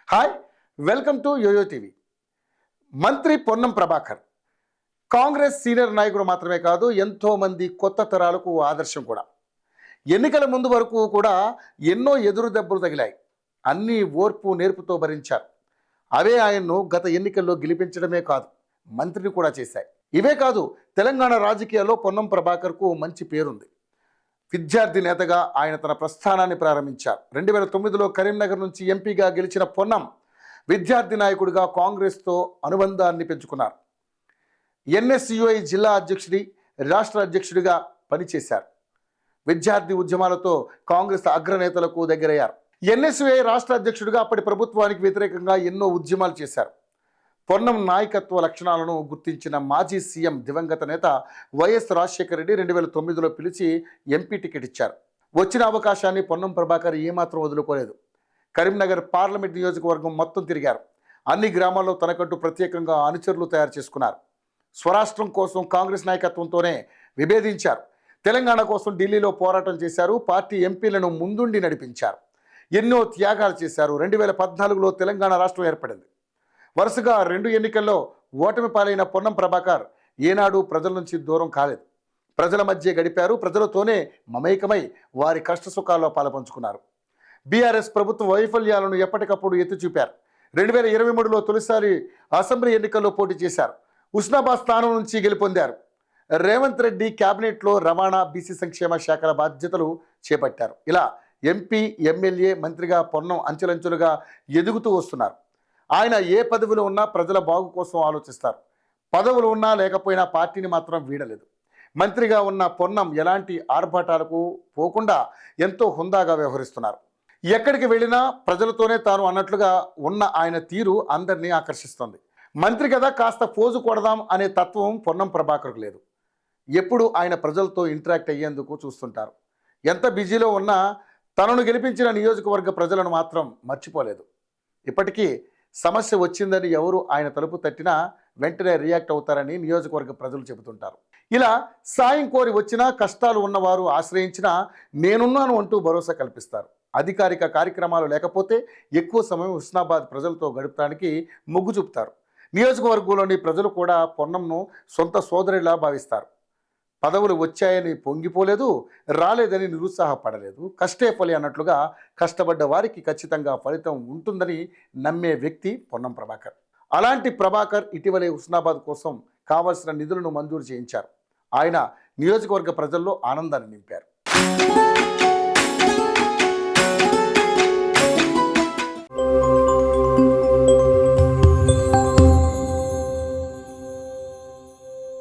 Hi, welcome to YOYO TV. మంత్రి Ponnam Prabhakar Congress senior నాయకుడు మాత్రమే కాదు, ఎంతో మంది కొత్త తరాలకు ఆదర్శం కూడా. ఎన్నికల ముందు వరకు కూడా ఎన్నో ఎదురు దెబ్బలు తగిలాయి. అన్నీ ఓర్పు నేర్పుతో భరించారు. అవే ఆయన్ను గత ఎన్నికల్లో గెలిపించడమే కాదు, మంత్రిని కూడా చేశాయి. ఇవే కాదు, తెలంగాణ రాజకీయాల్లో పొన్నం ప్రభాకర్కు మంచి పేరుంది. విద్యార్థి నేతగా ఆయన తన ప్రస్థానాన్ని ప్రారంభించారు. 2009లో కరీంనగర్ నుంచి ఎంపీగా గెలిచిన పొన్నం విద్యార్థి నాయకుడిగా కాంగ్రెస్తో అనుబంధాన్ని పెంచుకున్నారు. ఎన్ఎస్యుఐ జిల్లా అధ్యక్షుడి, రాష్ట్ర అధ్యక్షుడిగా పనిచేశారు. విద్యార్థి ఉద్యమాలతో కాంగ్రెస్ అగ్రనేతలకు దగ్గరయ్యారు. ఎన్ఎస్యుఐ రాష్ట్ర అధ్యక్షుడిగా అప్పటి ప్రభుత్వానికి వ్యతిరేకంగా ఎన్నో ఉద్యమాలు చేశారు. పొన్నం నాయకత్వ లక్షణాలను గుర్తించిన మాజీ సీఎం దివంగత నేత వైఎస్ రాజశేఖర రెడ్డి 2009లో పిలిచి ఎంపీ టికెట్ ఇచ్చారు. వచ్చిన అవకాశాన్ని పొన్నం ప్రభాకర్ ఏమాత్రం వదులుకోలేదు. కరీంనగర్ పార్లమెంట్ నియోజకవర్గం మొత్తం తిరిగారు. అన్ని గ్రామాల్లో తనకంటూ ప్రత్యేకంగా అనుచరులు తయారు చేసుకున్నారు. స్వరాష్ట్రం కోసం కాంగ్రెస్ నాయకత్వంతోనే విభేదించారు. తెలంగాణ కోసం ఢిల్లీలో పోరాటం చేశారు. పార్టీ ఎంపీలను ముందుండి నడిపించారు. ఎన్నో త్యాగాలు చేశారు. 2014లో తెలంగాణ రాష్ట్రం ఏర్పడింది. వరుసగా 2 ఎన్నికల్లో ఓటమి పాలైన పొన్నం ప్రభాకర్ ఏనాడు ప్రజల నుంచి దూరం కాలేదు. ప్రజల మధ్య గడిపారు. ప్రజలతోనే మమేకమై వారి కష్టసుఖాల్లో పాలుపంచుకున్నారు. బీఆర్ఎస్ ప్రభుత్వ వైఫల్యాలను ఎప్పటికప్పుడు ఎత్తి చూపారు. 2023లో తొలిసారి అసెంబ్లీ ఎన్నికల్లో పోటీ చేశారు. హుస్నాబాద్ స్థానం నుంచి గెలుపొందారు. రేవంత్ రెడ్డి క్యాబినెట్లో రవాణా, బీసీ సంక్షేమ శాఖల బాధ్యతలు చేపట్టారు. ఇలా ఎంపీ, ఎమ్మెల్యే, మంత్రిగా పొన్నం అంచెలంచెలుగా ఎదుగుతూ వస్తున్నారు. ఆయన ఏ పదవిలో ఉన్నా ప్రజల బాగు కోసం ఆలోచిస్తారు. పదవులు ఉన్నా లేకపోయినా పార్టీని మాత్రం వీడలేదు. మంత్రిగా ఉన్న పొన్నం ఎలాంటి ఆర్భాటాలకు పోకుండా ఎంతో హుందాగా వ్యవహరిస్తున్నారు. ఎక్కడికి వెళ్ళినా ప్రజలతోనే తాను అన్నట్లుగా ఉన్న ఆయన తీరు అందరినీ ఆకర్షిస్తుంది. మంత్రి కదా, కాస్త పోజు కొడదాం అనే తత్వం పొన్నం ప్రభాకర్కు లేదు. ఎప్పుడు ఆయన ప్రజలతో ఇంటరాక్ట్ అయ్యేందుకు చూస్తుంటారు. ఎంత బిజీలో ఉన్నా తనను గెలిపించిన నియోజకవర్గ ప్రజలను మాత్రం మర్చిపోలేదు. ఇప్పటికీ సమస్య వచ్చిందని ఎవరు ఆయన తలుపు తట్టినా వెంటనే రియాక్ట్ అవుతారని నియోజకవర్గ ప్రజలు చెబుతుంటారు. ఇలా సాయం కోరి వచ్చినా, కష్టాలు ఉన్నవారు ఆశ్రయించినా నేనున్నాను అంటూ భరోసా కల్పిస్తారు. అధికారిక కార్యక్రమాలు లేకపోతే ఎక్కువ సమయం హుస్నాబాద్ ప్రజలతో గడపడానికి మొగ్గు చూపుతారు. నియోజకవర్గంలోని ప్రజలు కూడా పొన్నంను సొంత సోదరిలా భావిస్తారు. పదవులు వచ్చాయని పొంగిపోలేదు, రాలేదని నిరుత్సాహపడలేదు. కష్టే ఫలి అన్నట్లుగా కష్టపడ్డ వారికి ఖచ్చితంగా ఫలితం ఉంటుందని నమ్మే వ్యక్తి పొన్నం ప్రభాకర్. అలాంటి ప్రభాకర్ ఇటీవలే హుస్నాబాద్ కోసం కావాల్సిన నిధులను మంజూరు చేయించారు. ఆయన నియోజకవర్గ ప్రజల్లో ఆనందాన్ని నింపారు.